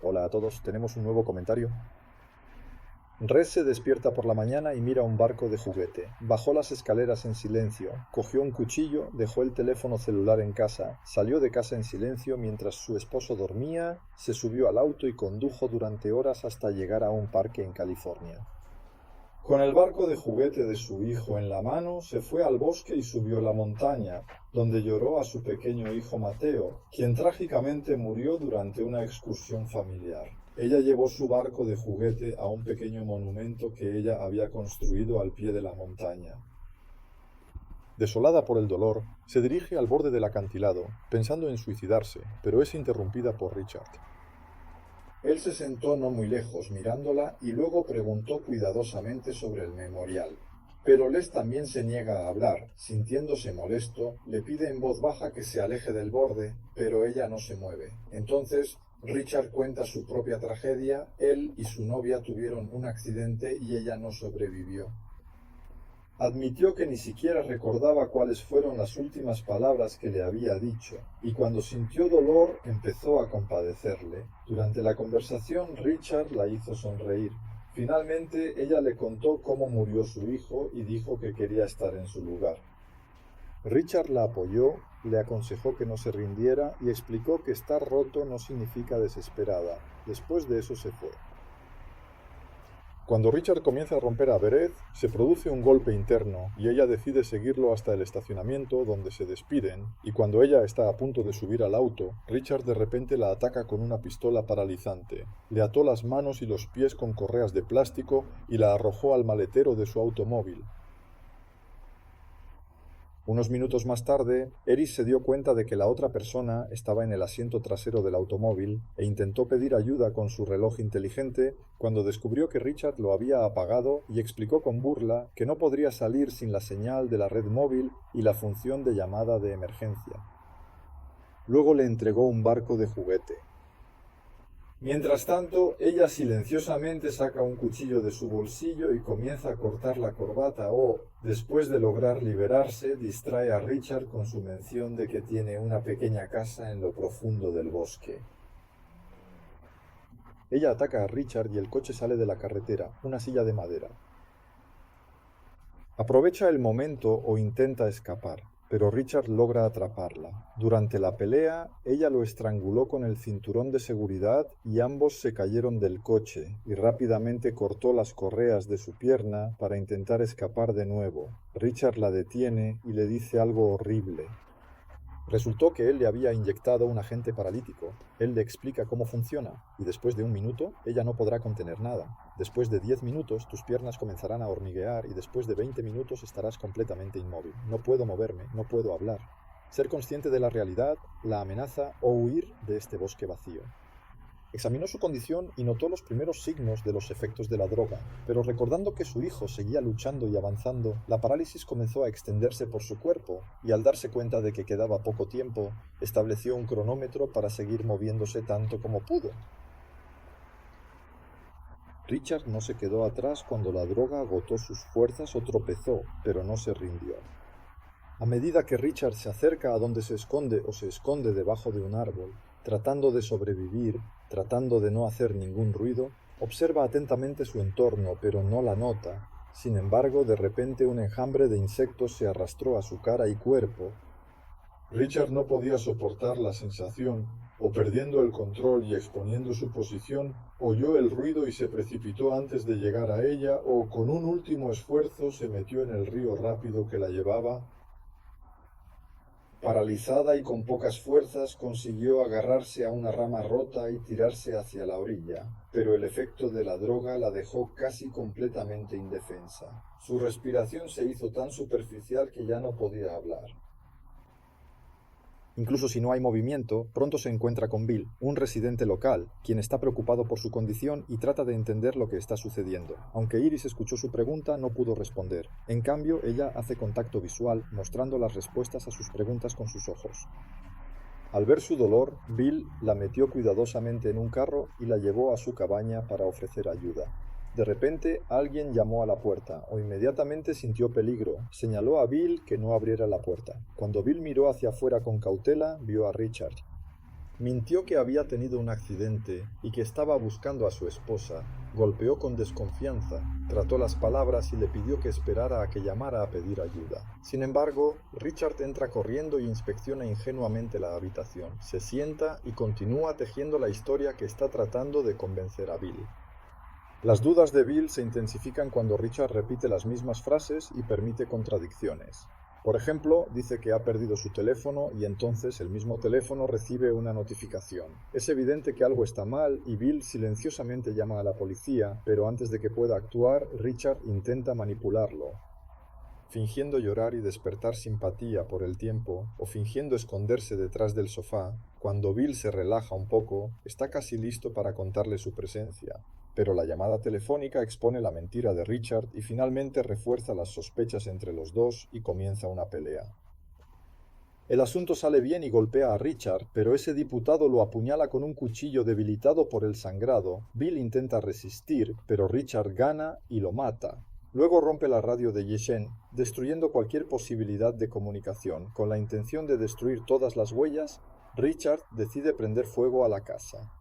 Hola a todos, tenemos un nuevo comentario. Res se despierta por la mañana y mira un barco de juguete. Bajó las escaleras en silencio, cogió un cuchillo, dejó el teléfono celular en casa, salió de casa en silencio mientras su esposo dormía, se subió al auto y condujo durante horas hasta llegar a un parque en California. Con el barco de juguete de su hijo en la mano, se fue al bosque y subió la montaña, donde lloró a su pequeño hijo Mateo, quien trágicamente murió durante una excursión familiar. Ella llevó su barco de juguete a un pequeño monumento que ella había construido al pie de la montaña. Desolada por el dolor, se dirige al borde del acantilado, pensando en suicidarse, pero es interrumpida por Richard. Él se sentó no muy lejos mirándola y luego preguntó cuidadosamente sobre el memorial. Pero Les también se niega a hablar. Sintiéndose molesto, le pide en voz baja que se aleje del borde, pero ella no se mueve. Entonces, Richard cuenta su propia tragedia. Él y su novia tuvieron un accidente y ella no sobrevivió. Admitió que ni siquiera recordaba cuáles fueron las últimas palabras que le había dicho, y cuando sintió dolor empezó a compadecerle. Durante la conversación Richard la hizo sonreír. Finalmente ella le contó cómo murió su hijo y dijo que quería estar en su lugar. Richard la apoyó, le aconsejó que no se rindiera y explicó que estar roto no significa desesperada. Después de eso se fue. Cuando Richard comienza a romper a Beret, se produce un golpe interno y ella decide seguirlo hasta el estacionamiento donde se despiden, y cuando ella está a punto de subir al auto, Richard de repente la ataca con una pistola paralizante, le ató las manos y los pies con correas de plástico y la arrojó al maletero de su automóvil. Unos minutos más tarde, Eris se dio cuenta de que la otra persona estaba en el asiento trasero del automóvil e intentó pedir ayuda con su reloj inteligente cuando descubrió que Richard lo había apagado y explicó con burla que no podría salir sin la señal de la red móvil y la función de llamada de emergencia. Luego le entregó un barco de juguete. Mientras tanto, ella silenciosamente saca un cuchillo de su bolsillo y comienza a cortar la corbata o, después de lograr liberarse, distrae a Richard con su mención de que tiene una pequeña casa en lo profundo del bosque. Ella ataca a Richard y el coche sale de la carretera, una silla de madera. Aprovecha el momento o intenta escapar, pero Richard logra atraparla. Durante la pelea, ella lo estranguló con el cinturón de seguridad y ambos se cayeron del coche y rápidamente cortó las correas de su pierna para intentar escapar de nuevo. Richard la detiene y le dice algo horrible. Resultó que él le había inyectado un agente paralítico. Él le explica cómo funciona, y después de un minuto, ella no podrá contener nada. Después de 10 minutos, tus piernas comenzarán a hormiguear, y después de 20 minutos estarás completamente inmóvil. No puedo moverme, no puedo hablar. Ser consciente de la realidad, la amenaza o huir de este bosque vacío. Examinó su condición y notó los primeros signos de los efectos de la droga, pero recordando que su hijo seguía luchando y avanzando, la parálisis comenzó a extenderse por su cuerpo, y al darse cuenta de que quedaba poco tiempo, estableció un cronómetro para seguir moviéndose tanto como pudo. Richard no se quedó atrás cuando la droga agotó sus fuerzas o tropezó, pero no se rindió. A medida que Richard se acerca a donde se esconde o se esconde debajo de un árbol, tratando de sobrevivir, tratando de no hacer ningún ruido, observa atentamente su entorno, pero no la nota. Sin embargo, de repente un enjambre de insectos se arrastró a su cara y cuerpo. Richard no podía soportar la sensación, o perdiendo el control y exponiendo su posición, oyó el ruido y se precipitó antes de llegar a ella, o con un último esfuerzo se metió en el río rápido que la llevaba. Paralizada y con pocas fuerzas, consiguió agarrarse a una rama rota y tirarse hacia la orilla, pero el efecto de la droga la dejó casi completamente indefensa. Su respiración se hizo tan superficial que ya no podía hablar. Incluso si no hay movimiento, pronto se encuentra con Bill, un residente local, quien está preocupado por su condición y trata de entender lo que está sucediendo. Aunque Iris escuchó su pregunta, no pudo responder. En cambio, ella hace contacto visual, mostrando las respuestas a sus preguntas con sus ojos. Al ver su dolor, Bill la metió cuidadosamente en un carro y la llevó a su cabaña para ofrecer ayuda. De repente, alguien llamó a la puerta, o inmediatamente sintió peligro. Señaló a Bill que no abriera la puerta. Cuando Bill miró hacia afuera con cautela, vio a Richard. Mintió que había tenido un accidente y que estaba buscando a su esposa. Golpeó con desconfianza, trató las palabras y le pidió que esperara a que llamara a pedir ayuda. Sin embargo, Richard entra corriendo y inspecciona ingenuamente la habitación. Se sienta y continúa tejiendo la historia que está tratando de convencer a Bill. Las dudas de Bill se intensifican cuando Richard repite las mismas frases y permite contradicciones. Por ejemplo, dice que ha perdido su teléfono y entonces el mismo teléfono recibe una notificación. Es evidente que algo está mal y Bill silenciosamente llama a la policía, pero antes de que pueda actuar, Richard intenta manipularlo. Fingiendo llorar y despertar simpatía por el tiempo, o fingiendo esconderse detrás del sofá, cuando Bill se relaja un poco, está casi listo para contarle su presencia. Pero la llamada telefónica expone la mentira de Richard y finalmente refuerza las sospechas entre los dos y comienza una pelea. El asunto sale bien y golpea a Richard, pero ese diputado lo apuñala con un cuchillo debilitado por el sangrado. Bill intenta resistir, pero Richard gana y lo mata. Luego rompe la radio de Yeshen, destruyendo cualquier posibilidad de comunicación. Con la intención de destruir todas las huellas, Richard decide prender fuego a la casa.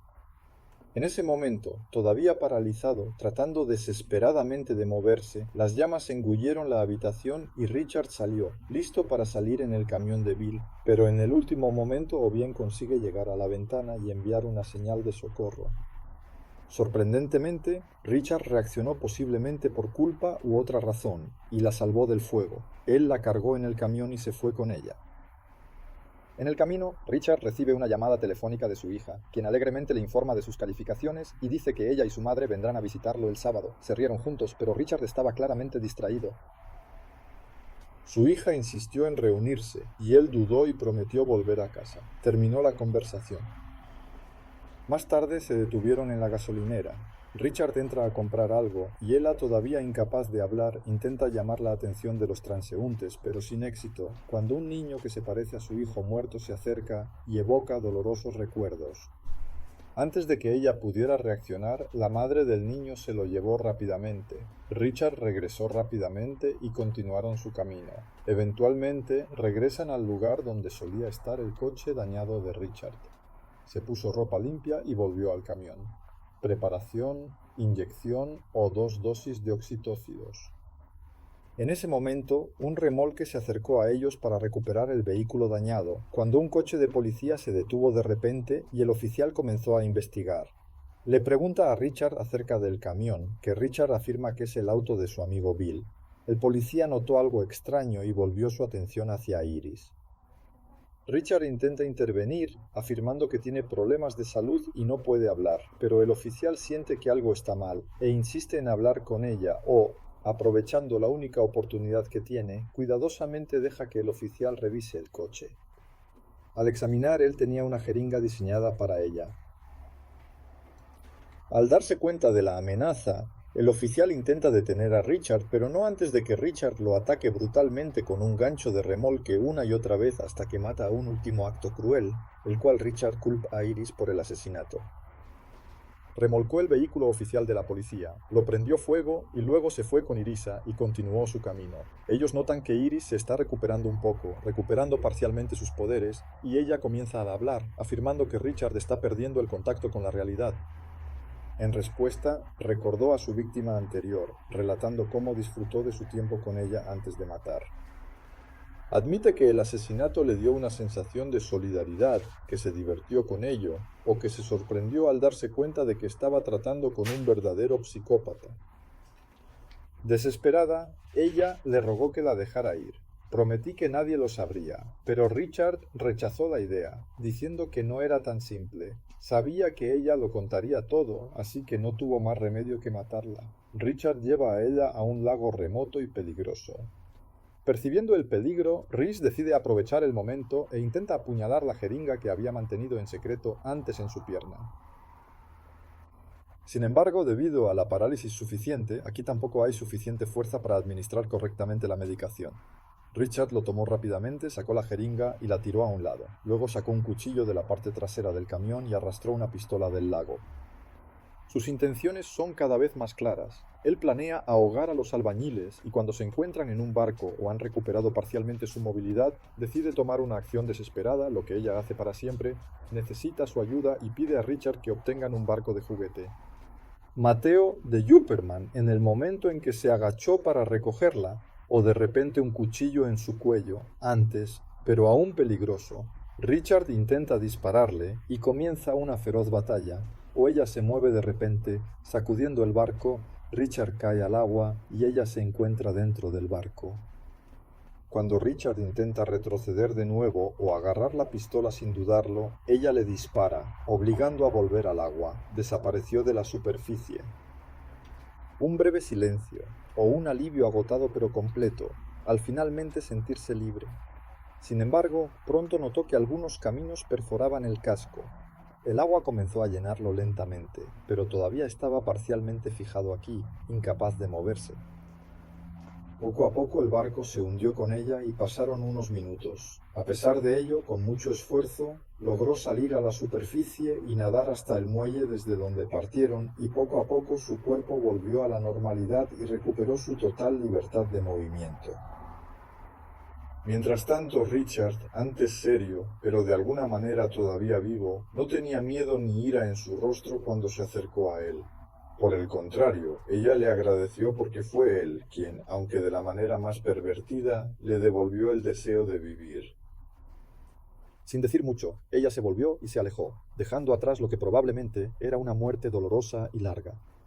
En ese momento, todavía paralizado, tratando desesperadamente de moverse, las llamas engulleron la habitación y Richard salió, listo para salir en el camión de Bill, pero en el último momento o bien consigue llegar a la ventana y enviar una señal de socorro. Sorprendentemente, Richard reaccionó posiblemente por culpa u otra razón, y la salvó del fuego. Él la cargó en el camión y se fue con ella. En el camino, Richard recibe una llamada telefónica de su hija, quien alegremente le informa de sus calificaciones y dice que ella y su madre vendrán a visitarlo el sábado. Se rieron juntos, pero Richard estaba claramente distraído. Su hija insistió en reunirse, y él dudó y prometió volver a casa. Terminó la conversación. Más tarde se detuvieron en la gasolinera. Richard entra a comprar algo, y Ella, todavía incapaz de hablar, intenta llamar la atención de los transeúntes, pero sin éxito, cuando un niño que se parece a su hijo muerto se acerca y evoca dolorosos recuerdos. Antes de que ella pudiera reaccionar, la madre del niño se lo llevó rápidamente. Richard regresó rápidamente y continuaron su camino. Eventualmente, regresan al lugar donde solía estar el coche dañado de Richard. Se puso ropa limpia y volvió al camión. Preparación, inyección o 2 dosis de oxitócidos. En ese momento, un remolque se acercó a ellos para recuperar el vehículo dañado, cuando un coche de policía se detuvo de repente y el oficial comenzó a investigar. Le pregunta a Richard acerca del camión, que Richard afirma que es el auto de su amigo Bill. El policía notó algo extraño y volvió su atención hacia Iris. Richard intenta intervenir, afirmando que tiene problemas de salud y no puede hablar, pero el oficial siente que algo está mal e insiste en hablar con ella o, aprovechando la única oportunidad que tiene, cuidadosamente deja que el oficial revise el coche. Al examinar, él tenía una jeringa diseñada para ella. Al darse cuenta de la amenaza, el oficial intenta detener a Richard, pero no antes de que Richard lo ataque brutalmente con un gancho de remolque una y otra vez hasta que mata a un último acto cruel, el cual Richard culpa a Iris por el asesinato. Remolcó el vehículo oficial de la policía, lo prendió fuego y luego se fue con Irisa y continuó su camino. Ellos notan que Iris se está recuperando un poco, recuperando parcialmente sus poderes, y ella comienza a hablar, afirmando que Richard está perdiendo el contacto con la realidad. En respuesta, recordó a su víctima anterior, relatando cómo disfrutó de su tiempo con ella antes de matar. Admite que el asesinato le dio una sensación de solidaridad, que se divirtió con ello, o que se sorprendió al darse cuenta de que estaba tratando con un verdadero psicópata. Desesperada, ella le rogó que la dejara ir. Prometí que nadie lo sabría, pero Richard rechazó la idea, diciendo que no era tan simple. Sabía que ella lo contaría todo, así que no tuvo más remedio que matarla. Richard lleva a ella a un lago remoto y peligroso. Percibiendo el peligro, Rhys decide aprovechar el momento e intenta apuñalar la jeringa que había mantenido en secreto antes en su pierna. Sin embargo, debido a la parálisis suficiente, aquí tampoco hay suficiente fuerza para administrar correctamente la medicación. Richard lo tomó rápidamente, sacó la jeringa y la tiró a un lado. Luego sacó un cuchillo de la parte trasera del camión y arrastró una pistola del lago. Sus intenciones son cada vez más claras. Él planea ahogar a los albañiles y cuando se encuentran en un barco o han recuperado parcialmente su movilidad, decide tomar una acción desesperada, lo que ella hace para siempre, necesita su ayuda y pide a Richard que obtengan un barco de juguete. Mateo de Jupperman, en el momento en que se agachó para recogerla, o de repente un cuchillo en su cuello, antes, pero aún peligroso. Richard intenta dispararle y comienza una feroz batalla, o ella se mueve de repente, sacudiendo el barco, Richard cae al agua y ella se encuentra dentro del barco. Cuando Richard intenta retroceder de nuevo o agarrar la pistola sin dudarlo, ella le dispara, obligando a volver al agua. Desapareció de la superficie. Un breve silencio, o un alivio agotado pero completo, al finalmente sentirse libre. Sin embargo, pronto notó que algunos caminos perforaban el casco. El agua comenzó a llenarlo lentamente, pero todavía estaba parcialmente fijado aquí, incapaz de moverse. Poco a poco el barco se hundió con ella y pasaron unos minutos. A pesar de ello, con mucho esfuerzo, logró salir a la superficie y nadar hasta el muelle desde donde partieron y poco a poco su cuerpo volvió a la normalidad y recuperó su total libertad de movimiento. Mientras tanto, Richard, antes serio, pero de alguna manera todavía vivo, no tenía miedo ni ira en su rostro cuando se acercó a él. Por el contrario, ella le agradeció porque fue él quien, aunque de la manera más pervertida, le devolvió el deseo de vivir. Sin decir mucho, ella se volvió y se alejó, dejando atrás lo que probablemente era una muerte dolorosa y larga.